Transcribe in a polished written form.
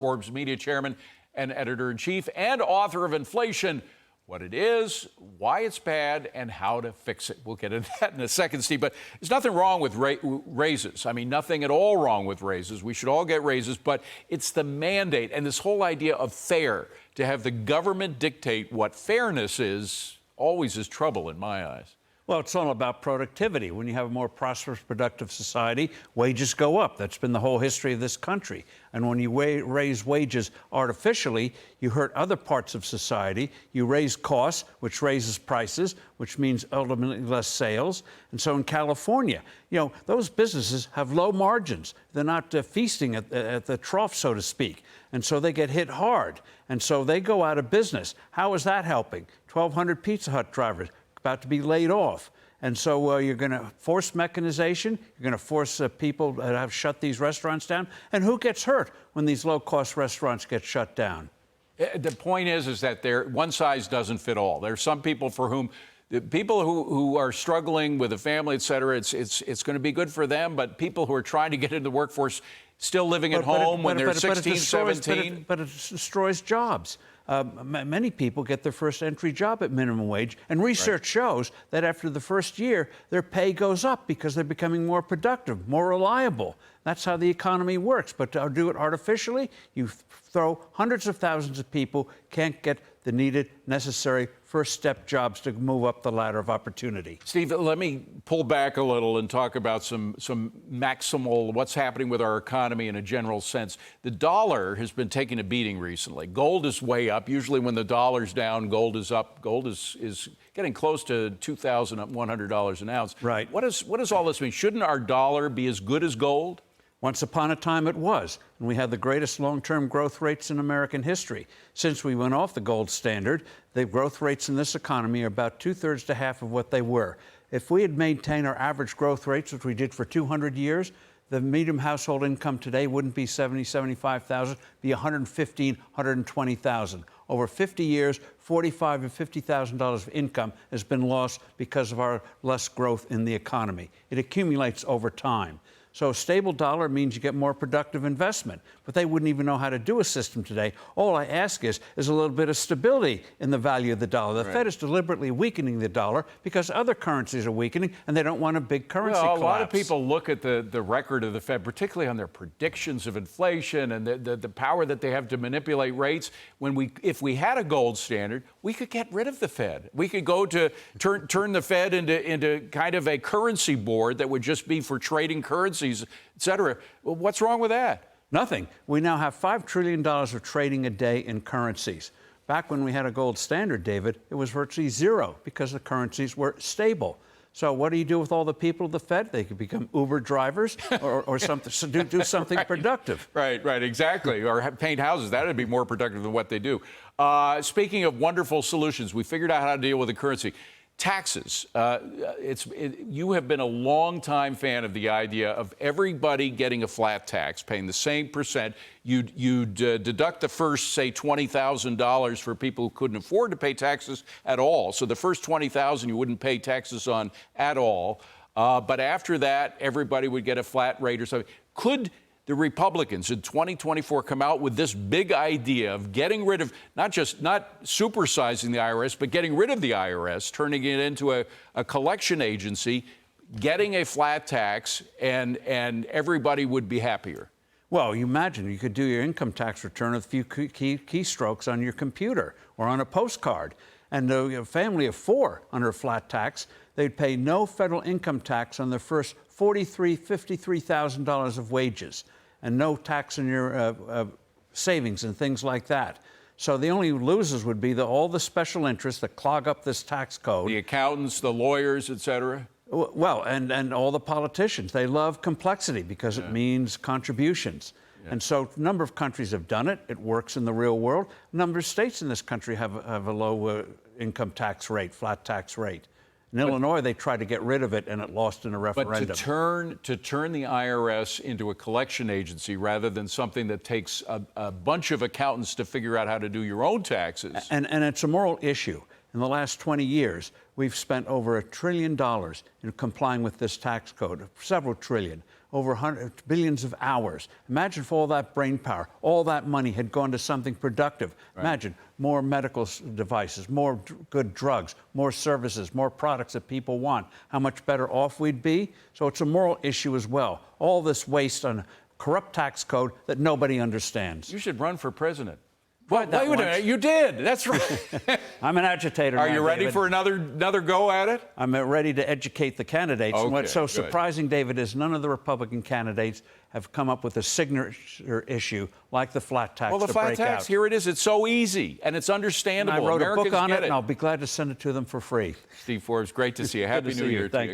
Forbes Media chairman and editor-in-chief and author of Inflation, What It Is, Why It's Bad, and How to Fix It. We'll get into that in a second, Steve. But there's nothing wrong with raises. I mean, nothing at all wrong with raises. We should all get raises, but it's the mandate and this whole idea of fair, to have the government dictate what fairness is, always is trouble in my eyes. Well, it's all about productivity. When you have a more prosperous, productive society, wages go up. That's been the whole history of this country. And when you raise wages artificially, you hurt other parts of society. You raise costs, which raises prices, which means ultimately less sales. And so in California, those businesses have low margins. They're not feasting at the trough, so to speak. And so they get hit hard. And so they go out of business. How is that helping? 1,200 Pizza Hut drivers about to be laid off. And so you're going to force mechanization. You're going to force people that have shut these restaurants down. And who gets hurt when these low-cost restaurants get shut down? The point is that one size doesn't fit all. There are some people for whom, the people who are struggling with a family, et cetera, it's going to be good for them. But people who are trying to get into the workforce, still living at home when they're 16, 17. But it destroys jobs. Many people get their first entry job at minimum wage, and research shows that after the first year, their pay goes up because they're becoming more productive, more reliable. That's how the economy works. But to do it artificially, you throw hundreds of thousands of people can't get the needed, necessary first step jobs to move up the ladder of opportunity. Steve, let me pull back a little and talk about some maximal, what's happening with our economy in a general sense. The dollar has been taking a beating recently. Gold is way up. Usually when the dollar's down, gold is up. Gold is getting close to $2,100 an ounce. Right. What does all this mean? Shouldn't our dollar be as good as gold? Once upon a time it was, and we had the greatest long-term growth rates in American history. Since we went off the gold standard, the growth rates in this economy are about two-thirds to half of what they were. If we had maintained our average growth rates, which we did for 200 years, the median household income today wouldn't be $70,000, $75,000, be $115,000, $120,000. Over 50 years, $45,000 to $50,000 of income has been lost because of our less growth in the economy. It accumulates over time. So a stable dollar means you get more productive investment, but they wouldn't even know how to do a system today. All I ask is a little bit of stability in the value of the dollar. The Fed is deliberately weakening the dollar because other currencies are weakening, and they don't want a big currency collapse. A lot of people look at the record of the Fed, particularly on their predictions of inflation and the power that they have to manipulate rates. If we had a gold standard, we could get rid of the Fed. We could go to turn the Fed into kind of a currency board that would just be for trading currencies, et cetera. Well, what's wrong with that? Nothing. We now have $5 trillion of trading a day in currencies. Back when we had a gold standard, David, it was virtually zero because the currencies were stable. So what do you do with all the people of the Fed? They could become Uber drivers or something, so do something productive. Right, exactly. Or paint houses. That would be more productive than what they do. Speaking of wonderful solutions, we figured out how to deal with the currency. Taxes. You have been a long-time fan of the idea of everybody getting a flat tax, paying the same percent. You'd deduct the first, say, $20,000 for people who couldn't afford to pay taxes at all. So the first $20,000 you wouldn't pay taxes on at all. But after that, everybody would get a flat rate or something. Could the Republicans in 2024 come out with this big idea of getting rid of, not supersizing the IRS, but getting rid of the IRS, turning it into a collection agency, getting a flat tax, and everybody would be happier? Well, you imagine you could do your income tax return with a few keystrokes on your computer or on a postcard. And a family of four under a flat tax, they'd pay no federal income tax on their first $53,000 of wages, and no tax on your savings and things like that. So the only losers would be all the special interests that clog up this tax code. The accountants, the lawyers, et cetera. Well, and all the politicians. They love complexity because it means contributions. Yeah. And so a number of countries have done it. It works in the real world. A number of states in this country have a low income tax rate, flat tax rate. In Illinois, they tried to get rid of it, and it lost in a referendum. But to turn the IRS into a collection agency rather than something that takes a bunch of accountants to figure out how to do your own taxes. And it's a moral issue. In the last 20 years, we've spent over $1 trillion in complying with this tax code, several trillion. over billions of hours. Imagine if all that brain power, all that money had gone to something productive. Right. Imagine more medical devices, more good drugs, more services, more products that people want. How much better off we'd be? So it's a moral issue as well. All this waste on a corrupt tax code that nobody understands. You should run for president. Tried that Wait a minute, once. you did. That's right. I'm an agitator Are now, you ready David. for another go at it? I'm ready to educate the candidates. And what's so Okay, good. surprising, David, is none of the Republican candidates have come up with a signature issue like the flat tax. Well, the to flat break tax, out. here it is. It's so easy, and it's And understandable. I wrote Americans a book on get it, and I'll be glad to send it to them for free. Steve Forbes, great to see you. Happy Good to New see you. Year to Thank you. you.